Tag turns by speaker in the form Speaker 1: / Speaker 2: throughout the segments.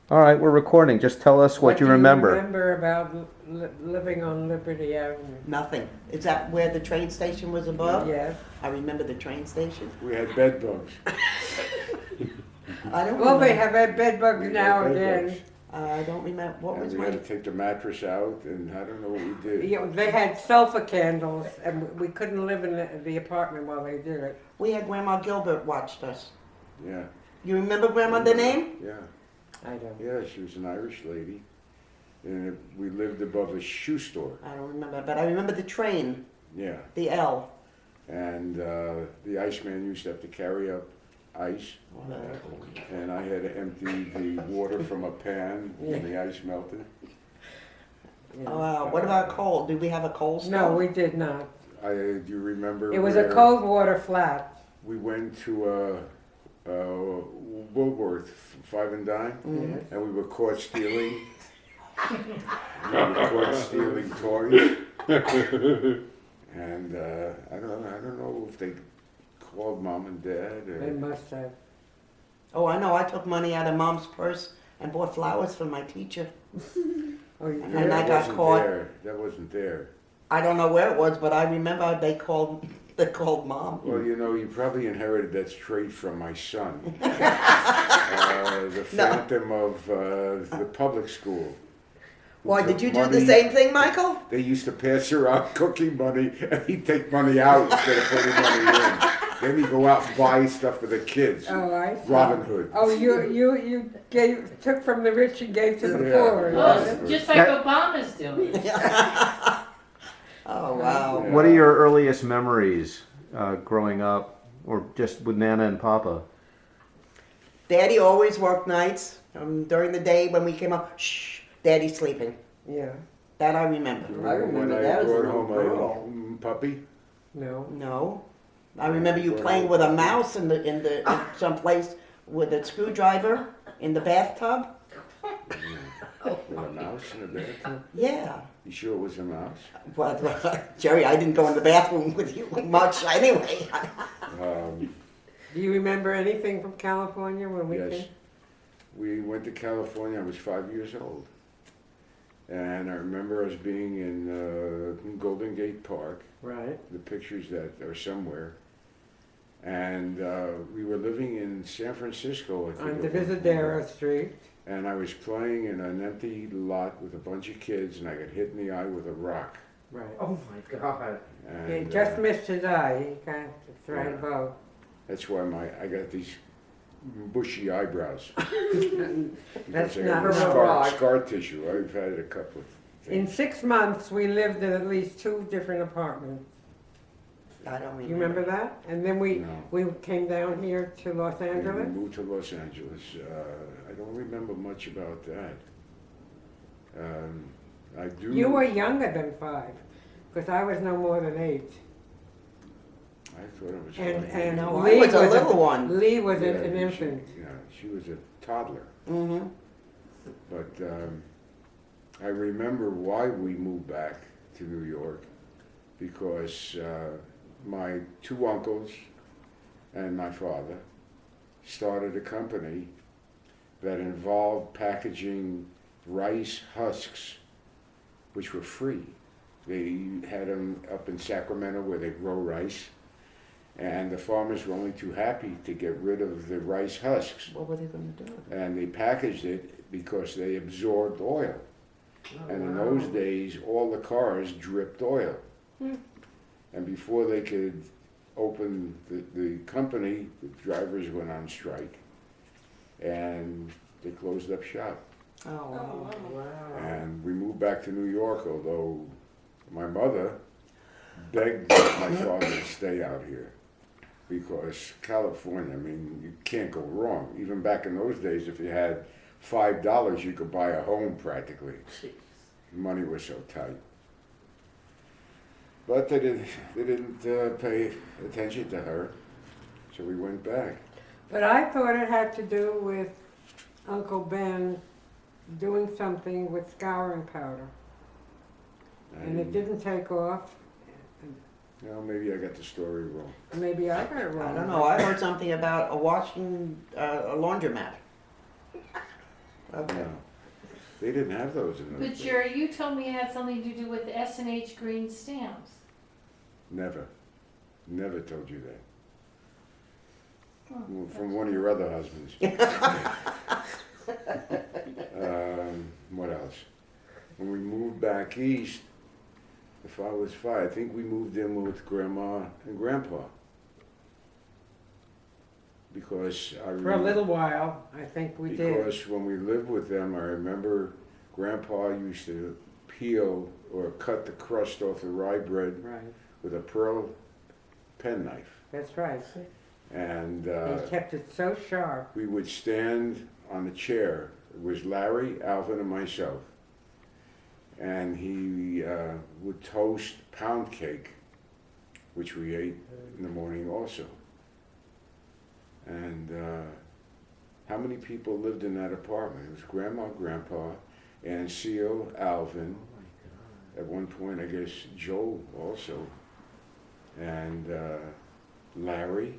Speaker 1: All right, we're recording. Just tell us what you remember.
Speaker 2: What do you remember about living on Liberty Avenue?
Speaker 3: Nothing. Is that where the train station was above?
Speaker 2: Yes.
Speaker 3: I remember the train station.
Speaker 4: We had bed bugs.
Speaker 3: I don't
Speaker 2: Well, they
Speaker 3: remember.
Speaker 2: have had bed bugs
Speaker 4: We
Speaker 2: now
Speaker 4: had bed
Speaker 2: again.
Speaker 4: bugs.
Speaker 3: I don't remember. What was
Speaker 4: And we had
Speaker 3: my...
Speaker 4: to take the mattress out, and I don't know what we did.
Speaker 2: You know, they had sulfur candles, and we couldn't live in the apartment while they did it.
Speaker 3: We had Grandma Gilbert watched us.
Speaker 4: Yeah.
Speaker 3: You remember Grandma, the name?
Speaker 4: Yeah.
Speaker 2: I don't.
Speaker 4: Yeah, she was an Irish lady. And we lived above a shoe store.
Speaker 3: I don't remember, but I remember the train,
Speaker 4: Yeah.
Speaker 3: the L.
Speaker 4: And the iceman used to have to carry up ice. And I had to empty the water from a pan when the ice melted.
Speaker 3: What about coal? Did we have a coal stove?
Speaker 2: No, we did not.
Speaker 4: Do you remember?
Speaker 2: It was a
Speaker 4: where
Speaker 2: cold water flat.
Speaker 4: We went to Woolworth, 5 and Dime,
Speaker 2: Yes.
Speaker 4: and we were caught stealing. We were caught stealing toys. And I don't know if they called mom and dad
Speaker 2: They
Speaker 4: or.
Speaker 2: must have.
Speaker 3: Oh, I know. I took money out of Mom's purse and bought flowers for my teacher.
Speaker 2: Oh, you
Speaker 3: And
Speaker 2: did?
Speaker 3: I
Speaker 4: That
Speaker 3: got
Speaker 4: wasn't
Speaker 3: caught.
Speaker 4: there. That wasn't there.
Speaker 3: I don't know where it was, but I remember they called Mom.
Speaker 4: Well, you know, you probably inherited that trait from my son. The
Speaker 3: No.
Speaker 4: phantom of the public school. who
Speaker 3: Why,
Speaker 4: took
Speaker 3: did you do the
Speaker 4: money-
Speaker 3: same thing, Michael?
Speaker 4: They used to pass around cooking money, and he'd take money out instead of putting money in. Then he'd go out and buy stuff for the kids.
Speaker 2: Oh, I see.
Speaker 4: Robin Hood.
Speaker 2: Oh, you took from the rich and gave to the
Speaker 4: Yeah.
Speaker 2: poor.
Speaker 4: Oh,
Speaker 2: is it?
Speaker 5: Just like Obama's doing.
Speaker 3: Oh, wow.
Speaker 4: Yeah.
Speaker 1: What are your earliest memories growing up, or just with Nana and Papa?
Speaker 3: Daddy always worked nights. During the day when we came up, shh, Daddy's sleeping.
Speaker 2: Yeah.
Speaker 3: That I remember. I remember
Speaker 4: when
Speaker 3: that
Speaker 4: I
Speaker 3: as a
Speaker 4: brought
Speaker 3: little
Speaker 4: home
Speaker 3: girl.
Speaker 4: a puppy.
Speaker 2: No.
Speaker 3: No. I remember you playing with a mouse in some place with a screwdriver in the bathtub.
Speaker 4: With a mouse in a bathtub.
Speaker 3: Yeah.
Speaker 4: You sure it was a mouse?
Speaker 3: Well, Jerry, I didn't go in the bathroom with you much anyway.
Speaker 2: Do you remember anything from California when we
Speaker 4: Yes.
Speaker 2: came?
Speaker 4: We went to California. I was 5 years old. And I remember us being in Golden Gate Park.
Speaker 2: Right.
Speaker 4: The pictures that are somewhere. And we were living in San Francisco, I think.
Speaker 2: On
Speaker 4: at
Speaker 2: the
Speaker 4: one point.
Speaker 2: Visadero Street.
Speaker 4: And I was playing in an empty lot with a bunch of kids, and I got hit in the eye with a rock.
Speaker 2: Right.
Speaker 5: Oh my God.
Speaker 4: And
Speaker 2: He just missed his eye. He got it right
Speaker 4: Yeah.
Speaker 2: above.
Speaker 4: that's why I got these bushy eyebrows.
Speaker 2: That's
Speaker 4: Because I got
Speaker 2: not
Speaker 4: scar,
Speaker 5: rock.
Speaker 4: scar tissue. I've had a couple of
Speaker 2: In
Speaker 4: things.
Speaker 2: 6 months, we lived in at least 2 different apartments.
Speaker 3: I don't remember.
Speaker 2: You remember that? And then we
Speaker 4: No.
Speaker 2: came down here to Los
Speaker 4: And we
Speaker 2: Angeles.
Speaker 4: moved to Los Angeles. I don't remember much about that. I do.
Speaker 2: You were younger than 5, because I was no more than 8.
Speaker 4: I thought it was
Speaker 2: And
Speaker 4: funny.
Speaker 3: No, I was a little one.
Speaker 2: Lee was
Speaker 4: Yeah,
Speaker 2: an infant.
Speaker 4: She was a toddler.
Speaker 3: Mm-hmm.
Speaker 4: But I remember why we moved back to New York, because my 2 uncles and my father started a company that involved packaging rice husks, which were free. They had them up in Sacramento where they grow rice, and the farmers were only too happy to get rid of the rice husks.
Speaker 3: What were they going to do?
Speaker 4: And they packaged it because they absorbed oil. And in those days, all the cars dripped oil. And before they could open the company, the drivers went on strike, and they closed up shop.
Speaker 3: Oh, wow.
Speaker 2: Wow.
Speaker 4: And we moved back to New York, although my mother begged my father to stay out here. Because California, I mean, you can't go wrong. Even back in those days, if you had $5, you could buy a home practically. Money was so tight. But they didn't pay attention to her, so we went back.
Speaker 2: But I thought it had to do with Uncle Ben doing something with scouring powder. And it didn't take off.
Speaker 4: No, maybe I got the story wrong.
Speaker 2: Maybe I got it
Speaker 3: I
Speaker 2: wrong.
Speaker 3: don't know. I heard something about a laundromat. Okay.
Speaker 4: No. They didn't have those in those
Speaker 5: But
Speaker 4: days.
Speaker 5: Jerry, you told me it had something to do with S&H green stamps.
Speaker 4: Never. Never told you that.
Speaker 5: Oh,
Speaker 4: Well, from
Speaker 5: that's-
Speaker 4: one of your other husbands. What else? When we moved back east, if I was 5, I think we moved in with Grandma and Grandpa. Because I
Speaker 2: For a
Speaker 4: remember,
Speaker 2: little while, I think we did.
Speaker 4: because when we lived with them, I remember Grandpa used to peel or cut the crust off the rye bread
Speaker 2: Right,
Speaker 4: with a pearl penknife.
Speaker 2: that's right.
Speaker 4: And
Speaker 2: He kept it so sharp.
Speaker 4: we would stand on the chair. It was Larry, Alvin, and myself. And he would toast pound cake, which we ate in the morning also. And how many people lived in that apartment? It was Grandma, Grandpa, Aunt Seal, Alvin. At one point, I guess Joe also. And Larry.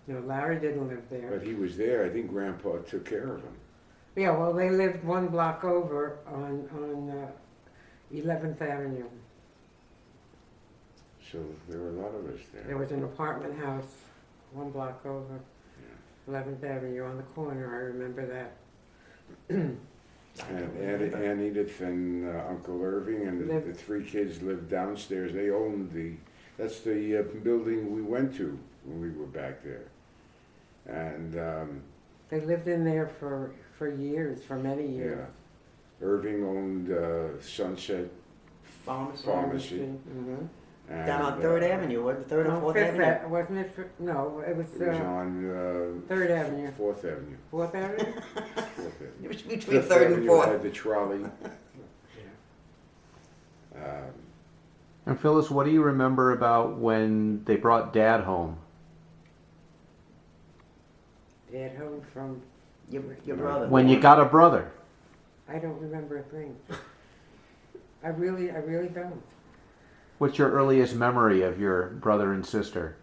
Speaker 2: No, Larry didn't live there.
Speaker 4: But he was there. I think Grandpa took care of him.
Speaker 2: Yeah, well, they lived one block over on 11th Avenue.
Speaker 4: So there were a lot of us there.
Speaker 2: There was an apartment house one block over, 11th Avenue on the corner, I remember that.
Speaker 4: And Edith and Uncle Irving and the 3 kids lived downstairs. They owned that's the building we went to when we were back there. And
Speaker 2: They lived in there for years, for many years.
Speaker 4: yeah, Irving owned Sunset Pharmacy.
Speaker 2: Mhm.
Speaker 4: And,
Speaker 3: Down on 3rd Avenue, what, 3rd or
Speaker 2: No,
Speaker 3: 4th
Speaker 2: Fifth
Speaker 3: Avenue?
Speaker 2: wasn't it? No, it was
Speaker 4: It was on
Speaker 2: 3rd Avenue.
Speaker 4: 4th Avenue.
Speaker 2: 4th Avenue?
Speaker 4: 4th Avenue.
Speaker 3: It was between
Speaker 4: Fifth
Speaker 3: 3rd and
Speaker 4: Avenue
Speaker 3: 4th.
Speaker 4: had the trolley.
Speaker 1: And Phyllis, what do you remember about when they brought Dad home?
Speaker 2: Dad home from,
Speaker 3: Your brother.
Speaker 1: When you got a brother?
Speaker 2: I don't remember a thing. I really don't.
Speaker 1: What's your earliest memory of your brother and sister?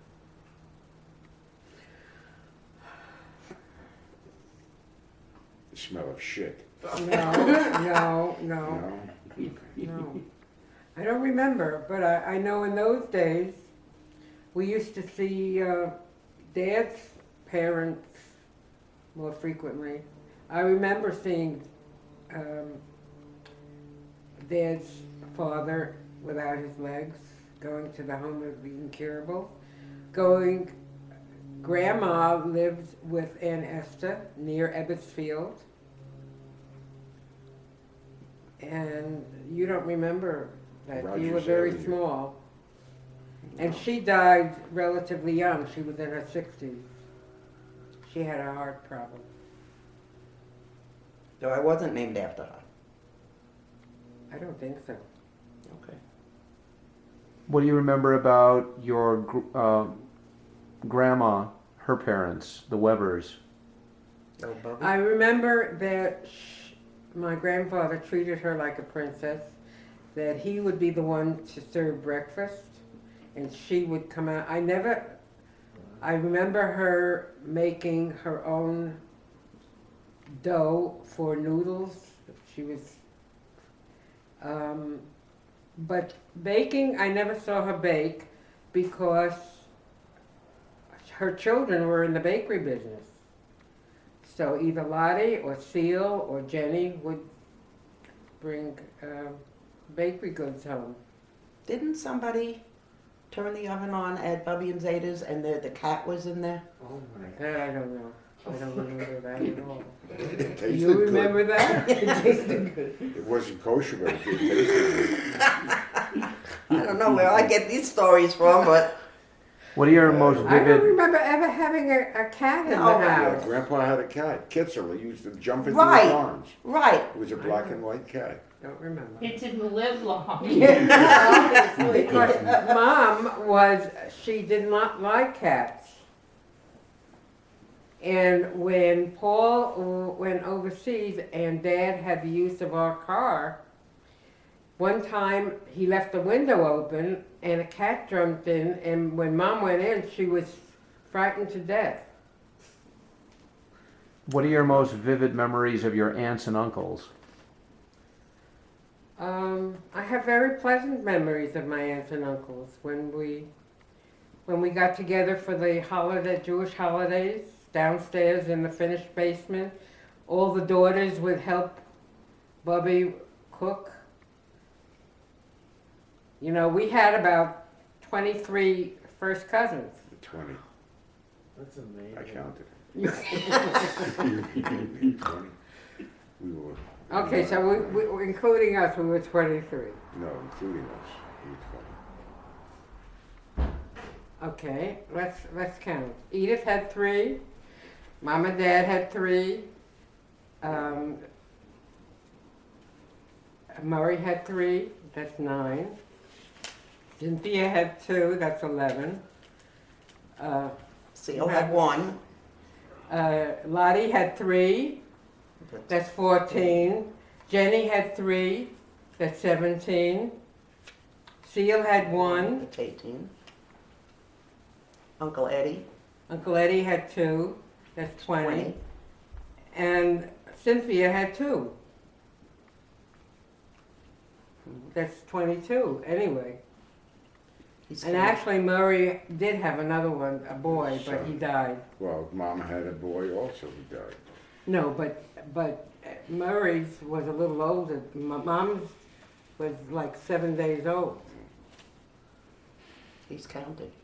Speaker 4: The smell of shit.
Speaker 2: No.
Speaker 4: No?
Speaker 2: No. I don't remember, but I know in those days, we used to see Dad's parents more frequently. I remember seeing Dad's father without his legs, going to the home of the incurables, Grandma lived with Aunt Esther near Ebbets Field. And you don't remember that. You were
Speaker 4: Rogers
Speaker 2: very
Speaker 4: Avenue.
Speaker 2: small. And she died relatively young. She was in her 60s. She had a heart problem.
Speaker 3: So I wasn't named after her.
Speaker 2: I don't think so.
Speaker 3: Okay.
Speaker 1: What do you remember about your grandma, her parents, the Webbers?
Speaker 3: Oh, Bubby?
Speaker 2: I remember that my grandfather treated her like a princess, that he would be the one to serve breakfast, and she would come out. I remember her making her own dough for noodles. She was, but baking, I never saw her bake because her children were in the bakery business. So either Lottie or Seal or Jenny would bring bakery goods home.
Speaker 3: Didn't somebody turn the oven on at Bubby and Zeta's and the cat was in there?
Speaker 2: Oh my God, I don't know. I don't remember that at all.
Speaker 4: It
Speaker 2: Do
Speaker 4: tasted
Speaker 2: you
Speaker 4: good.
Speaker 2: remember that? It tasted good.
Speaker 4: It wasn't kosher, but it did taste good.
Speaker 3: I don't know where I get these stories from, but
Speaker 1: What are your most
Speaker 2: I don't
Speaker 1: vivid?
Speaker 2: remember ever having a cat in
Speaker 3: No.
Speaker 2: the
Speaker 4: Yeah,
Speaker 2: house.
Speaker 4: Grandpa had a cat, Kitzel. He used to jump into
Speaker 3: Right.
Speaker 4: his arms.
Speaker 3: right.
Speaker 4: It was a black and white cat.
Speaker 2: Don't remember.
Speaker 5: It didn't live long.
Speaker 2: Because Mom she did not like cats. And when Paul went overseas and Dad had the use of our car, one time he left the window open and a cat jumped in, and when Mom went in, she was frightened to death.
Speaker 1: What are your most vivid memories of your aunts and uncles?
Speaker 2: I have very pleasant memories of my aunts and uncles when we got together for the Jewish holidays downstairs in the finished basement. All the daughters would help Bubby cook. You know, we had about 23 first cousins.
Speaker 4: 20.
Speaker 6: That's amazing.
Speaker 4: I counted. 20. We were.
Speaker 2: Okay, so we including us, we were 23.
Speaker 4: No, including us. We were 20.
Speaker 2: Okay, let's count. Edith had 3. Mom and Dad had 3. Murray had 3. That's 9. Cynthia had 2. That's 11.
Speaker 3: Seal had 1.
Speaker 2: Lottie had 3. That's 14. Jenny had 3. That's 17. Seal had 1.
Speaker 3: That's 18. Uncle Eddie,
Speaker 2: Uncle Eddie had 2. That's 20.
Speaker 3: 20.
Speaker 2: And Cynthia had 2. That's 22 anyway.
Speaker 3: He's
Speaker 2: And
Speaker 3: counting.
Speaker 2: actually Murray did have another one, a boy, but he died.
Speaker 4: Well, Mom had a boy also who died.
Speaker 2: No, but Murray's was a little older. Mom's was like 7 days old.
Speaker 3: He's counted.